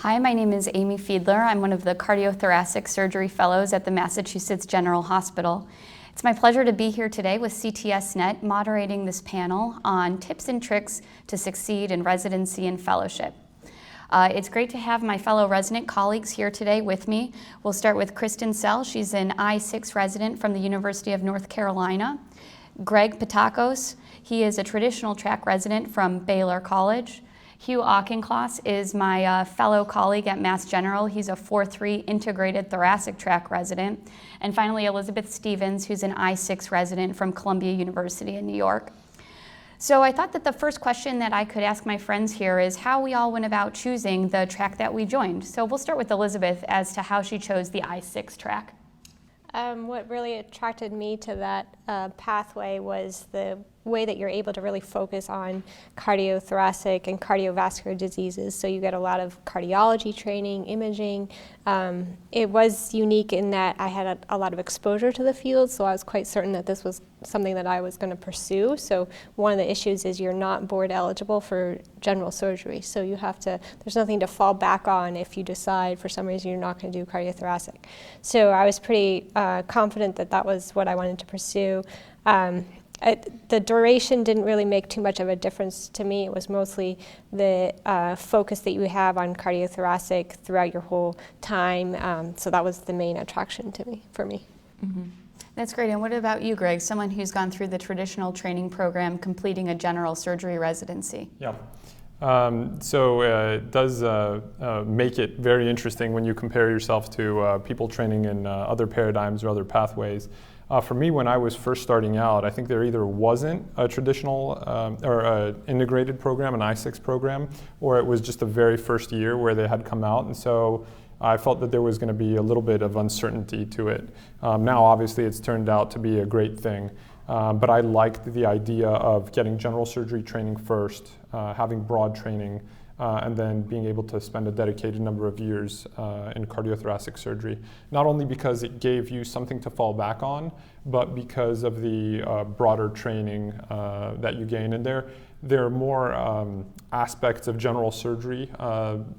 Hi, my name is Amy Fiedler. I'm one of the cardiothoracic surgery fellows at the Massachusetts General Hospital. It's my pleasure to be here today with CTSNet moderating this panel on tips and tricks to succeed in residency and fellowship. It's great to have my fellow resident colleagues here today with me. We'll start with Kristen Sell. She's an I-6 resident from the University of North Carolina. Greg Patakos, he is a traditional track resident from Baylor College. Hugh Auchincloss is my fellow colleague at Mass General. He's a 4-3 integrated thoracic track resident. And finally, Elizabeth Stevens, who's an I-6 resident from Columbia University in New York. So I thought that the first question that I could ask my friends here is how we all went about choosing the track that we joined. So we'll start with Elizabeth as to how she chose the I-6 track. What really attracted me to that pathway was the way that you're able to really focus on cardiothoracic and cardiovascular diseases. So you get a lot of cardiology training, imaging. It was unique in that I had a lot of exposure to the field, so I was quite certain that this was something that I was going to pursue. So one of the issues is you're not board eligible for general surgery. So you have to, there's nothing to fall back on if you decide for some reason you're not going to do cardiothoracic. So I was pretty confident that that was what I wanted to pursue. The duration didn't really make too much of a difference to me. It was mostly the focus that you have on cardiothoracic throughout your whole time. So that was the main attraction to me, for me. Mm-hmm. That's great. And what about you, Greg? Someone who's gone through the traditional training program, completing a general surgery residency. Yeah. It does make it very interesting when you compare yourself to people training in other paradigms or other pathways. For me, when I was first starting out, I think there either wasn't a traditional or an integrated program, an I-6 program, or it was just the very first year where they had come out. And so I felt that there was going to be a little bit of uncertainty to it. Now, obviously, it's turned out to be a great thing. But I liked the idea of getting general surgery training first, having broad training, and then being able to spend a dedicated number of years in cardiothoracic surgery. Not only because it gave you something to fall back on, but because of the broader training that you gain. And there are more aspects of general surgery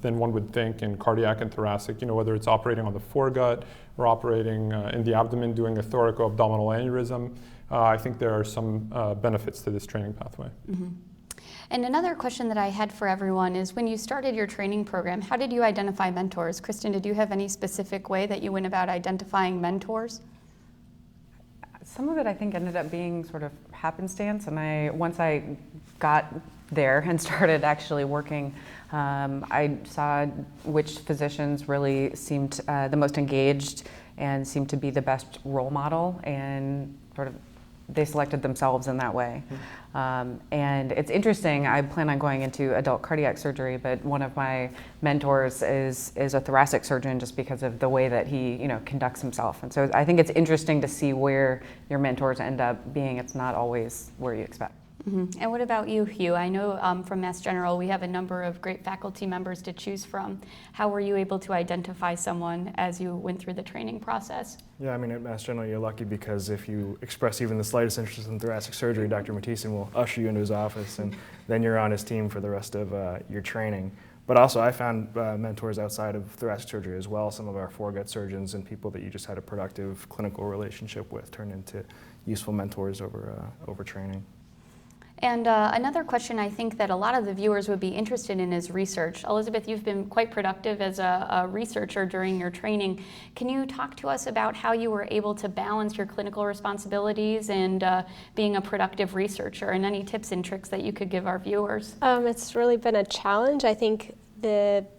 than one would think in cardiac and thoracic, whether it's operating on the foregut or operating in the abdomen, doing a thoracoabdominal aneurysm. I think there are some benefits to this training pathway. Mm-hmm. And another question that I had for everyone is when you started your training program, how did you identify mentors? Kristen, did you have any specific way that you went about identifying mentors? Some of it I think ended up being sort of happenstance, and once I got there and started actually working, I saw which physicians really seemed the most engaged and seemed to be the best role model, and sort of they selected themselves in that way. And it's interesting, I plan on going into adult cardiac surgery, but one of my mentors is a thoracic surgeon just because of the way that he conducts himself. And so I think it's interesting to see where your mentors end up being. It's not always where you expect. Mm-hmm. And what about you, Hugh? I know from Mass General we have a number of great faculty members to choose from. How were you able to identify someone as you went through the training process? Yeah, at Mass General you're lucky because if you express even the slightest interest in thoracic surgery, Dr. Mathieson will usher you into his office and then you're on his team for the rest of your training. But also I found mentors outside of thoracic surgery as well. Some of our foregut surgeons and people that you just had a productive clinical relationship with turned into useful mentors over training. And another question I think that a lot of the viewers would be interested in is research. Elizabeth, you've been quite productive as a researcher during your training. Can you talk to us about how you were able to balance your clinical responsibilities and being a productive researcher, and any tips and tricks that you could give our viewers? It's really been a challenge. I think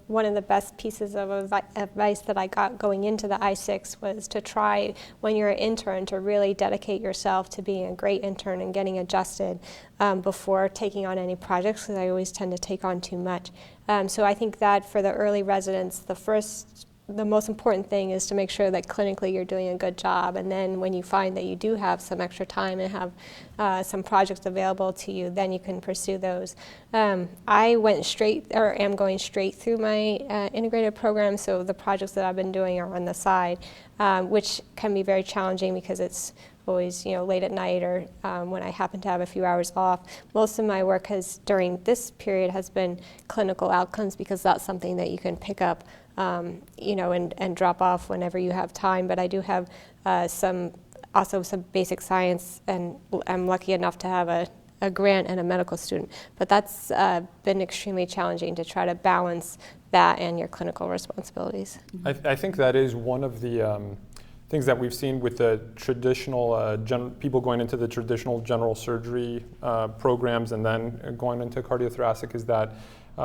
one of the best pieces of advice that I got going into the I-6 was to try, when you're an intern, to really dedicate yourself to being a great intern and getting adjusted before taking on any projects, because I always tend to take on too much. So I think that for the early residents, the first the most important thing is to make sure that clinically you're doing a good job. And then when you find that you do have some extra time and have some projects available to you, then you can pursue those. I went straight, or am going straight through my integrated program, so the projects that I've been doing are on the side, which can be very challenging because it's always, late at night or when I happen to have a few hours off. Most of my work during this period has been clinical outcomes, because that's something that you can pick up, and drop off whenever you have time. But I do have some basic science, and I'm lucky enough to have a grant and a medical student. But that's been extremely challenging to try to balance that and your clinical responsibilities. I think that is one of the things that we've seen with the traditional people going into the traditional general surgery programs and then going into cardiothoracic, is that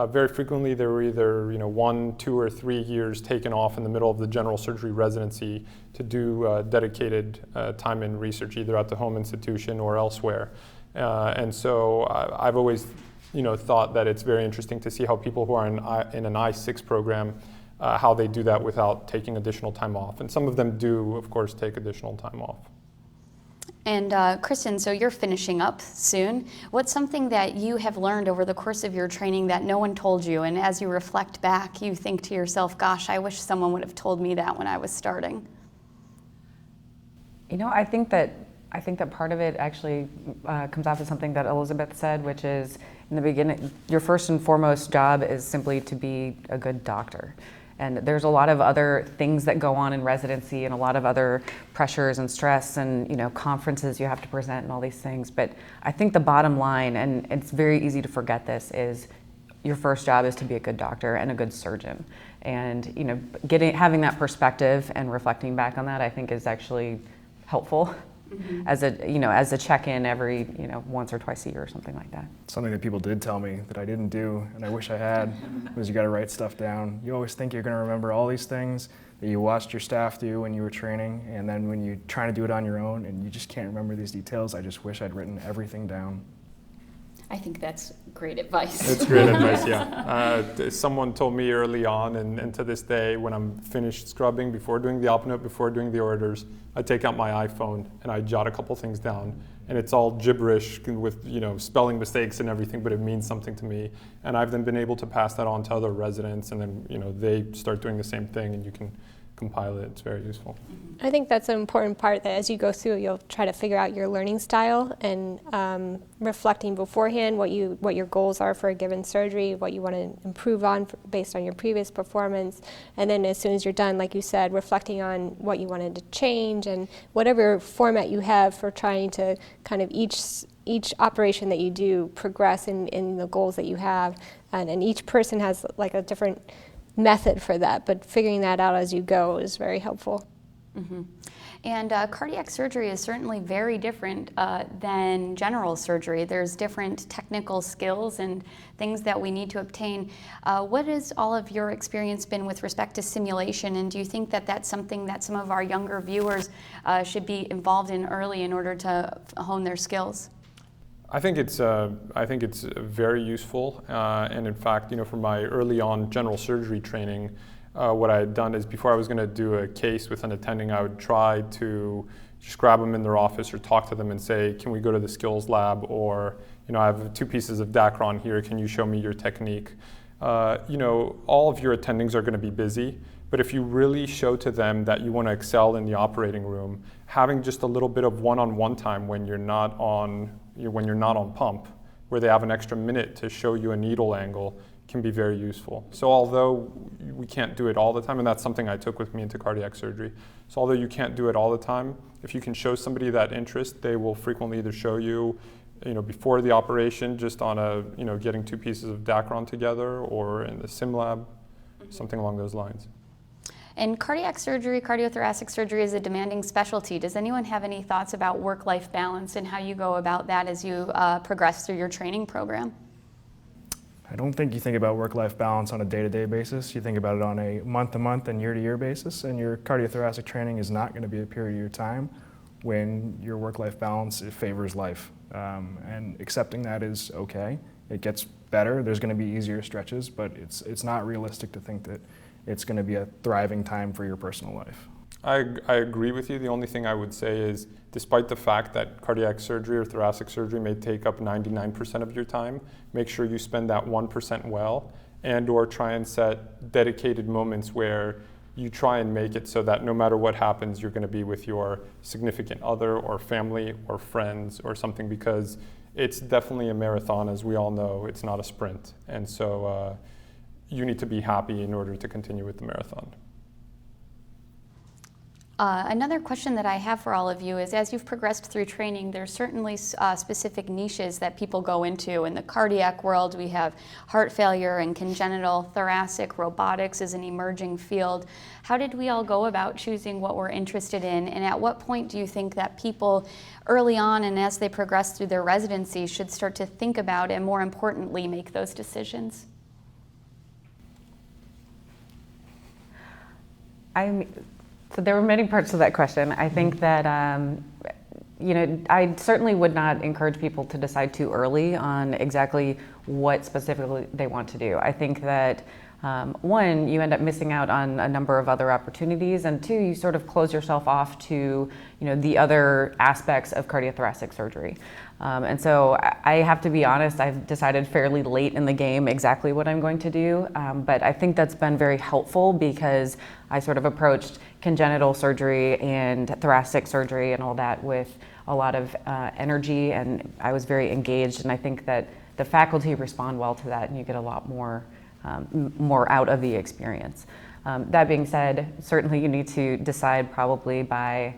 very frequently there were either 1, 2, or 3 years taken off in the middle of the general surgery residency to do dedicated time in research, either at the home institution or elsewhere. And so I've always thought that it's very interesting to see how people who are in an I-6 program, how they do that without taking additional time off. And some of them do, of course, take additional time off. And Kristen, so you're finishing up soon. What's something that you have learned over the course of your training that no one told you, and as you reflect back, you think to yourself, gosh, I wish someone would have told me that when I was starting? I think that part of it actually comes off of something that Elizabeth said, which is, in the beginning, your first and foremost job is simply to be a good doctor. And there's a lot of other things that go on in residency, and a lot of other pressures and stress and conferences you have to present and all these things. But I think the bottom line, and it's very easy to forget this, is your first job is to be a good doctor and a good surgeon. And having that perspective and reflecting back on that, I think, is actually helpful. Mm-hmm. as a check-in every once or twice a year or something like that. Something that people did tell me that I didn't do, and I wish I had, was you got to write stuff down. You always think you're going to remember all these things that you watched your staff do when you were training, and then when you're trying to do it on your own and you just can't remember these details. I just wish I'd written everything down. I think that's great advice. It's great advice, yeah. Someone told me early on, and to this day, when I'm finished scrubbing, before doing the op note, before doing the orders, I take out my iPhone and I jot a couple things down. And it's all gibberish with spelling mistakes and everything, but it means something to me. And I've then been able to pass that on to other residents, and then they start doing the same thing, and you can compile it. It's very useful. I think that's an important part, that as you go through, you'll try to figure out your learning style, and reflecting beforehand what your goals are for a given surgery, what you want to improve on based on your previous performance, and then as soon as you're done, like you said, reflecting on what you wanted to change, and whatever format you have for trying to kind of each operation that you do progress in the goals that you have, and each person has like a different method for that, but figuring that out as you go is very helpful. Mm-hmm. And cardiac surgery is certainly very different than general surgery. There's different technical skills and things that we need to obtain. What has all of your experience been with respect to simulation, and do you think that that's something that some of our younger viewers should be involved in early in order to hone their skills? I think it's very useful, and in fact, for my early on general surgery training, what I had done is, before I was going to do a case with an attending, I would try to just grab them in their office or talk to them and say, can we go to the skills lab, or I have 2 pieces of Dacron here, can you show me your technique? All of your attendings are going to be busy, but if you really show to them that you want to excel in the operating room, having just a little bit of one-on-one time when you're not on pump, where they have an extra minute to show you a needle angle, can be very useful. So although we can't do it all the time, and that's something I took with me into cardiac surgery, so although you can't do it all the time, if you can show somebody that interest, they will frequently either show you, before the operation, just on getting 2 pieces of Dacron together, or in the sim lab, something along those lines. And cardiac surgery, cardiothoracic surgery is a demanding specialty. Does anyone have any thoughts about work-life balance and how you go about that as you progress through your training program? I don't think you think about work-life balance on a day-to-day basis. You think about it on a month-to-month and year-to-year basis, and your cardiothoracic training is not going to be a period of your time when your work-life balance favors life. And accepting that is okay. It gets better. There's going to be easier stretches, but it's not realistic to think that it's going to be a thriving time for your personal life. I agree with you. The only thing I would say is, despite the fact that cardiac surgery or thoracic surgery may take up 99% of your time, make sure you spend that 1% well, and or try and set dedicated moments where you try and make it so that no matter what happens, you're going to be with your significant other or family or friends or something, because it's definitely a marathon, as we all know. It's not a sprint. And so you need to be happy in order to continue with the marathon. Another question that I have for all of you is, as you've progressed through training, there's certainly specific niches that people go into. In the cardiac world, we have heart failure and congenital. Thoracic robotics is an emerging field. How did we all go about choosing what we're interested in, and at what point do you think that people early on and as they progress through their residency should start to think about and, more importantly, make those decisions? So there were many parts to that question. I think that, I certainly would not encourage people to decide too early on exactly what specifically they want to do. I think that, one, you end up missing out on a number of other opportunities, and two, you sort of close yourself off to, the other aspects of cardiothoracic surgery. And so I have to be honest, I've decided fairly late in the game exactly what I'm going to do, but I think that's been very helpful because I sort of approached congenital surgery and thoracic surgery and all that with a lot of energy, and I was very engaged, and I think that the faculty respond well to that, and you get a lot more out of the experience. That being said, certainly you need to decide probably by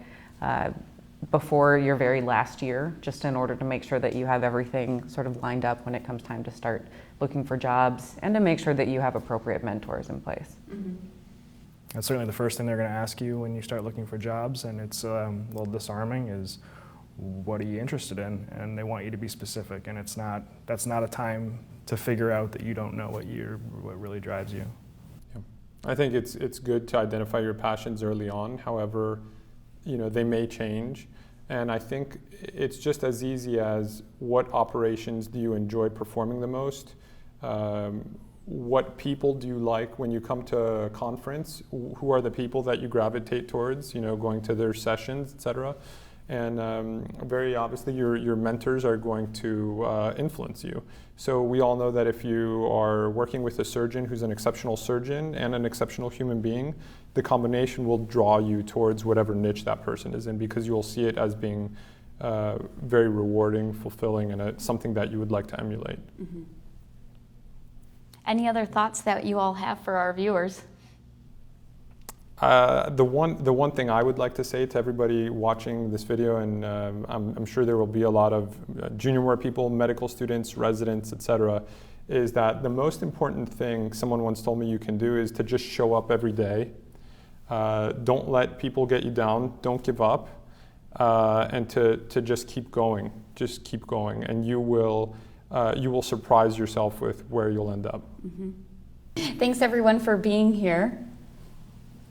before your very last year, just in order to make sure that you have everything sort of lined up when it comes time to start looking for jobs, and to make sure that you have appropriate mentors in place. Mm-hmm. That's certainly the first thing they're going to ask you when you start looking for jobs, and it's a little disarming, is what are you interested in? And they want you to be specific, and that's not a time to figure out that you don't know what really drives you. Yeah. I think it's good to identify your passions early on. However, they may change, and I think it's just as easy as, what operations do you enjoy performing the most? What people do you like when you come to a conference? Who are the people that you gravitate towards, going to their sessions, etc.? And very obviously your mentors are going to influence you. So we all know that if you are working with a surgeon who's an exceptional surgeon and an exceptional human being, the combination will draw you towards whatever niche that person is in, because you'll see it as being very rewarding, fulfilling, and something that you would like to emulate. Mm-hmm. Any other thoughts that you all have for our viewers? The one thing I would like to say to everybody watching this video, and I'm sure there will be a lot of junior people, medical students, residents, etc., is that the most important thing someone once told me you can do is to just show up every day. Don't let people get you down. Don't give up, and to just keep going. Just keep going, and you will surprise yourself with where you'll end up. Mm-hmm. Thanks everyone for being here.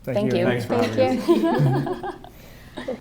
Thank you. Thanks for having us. Thank you.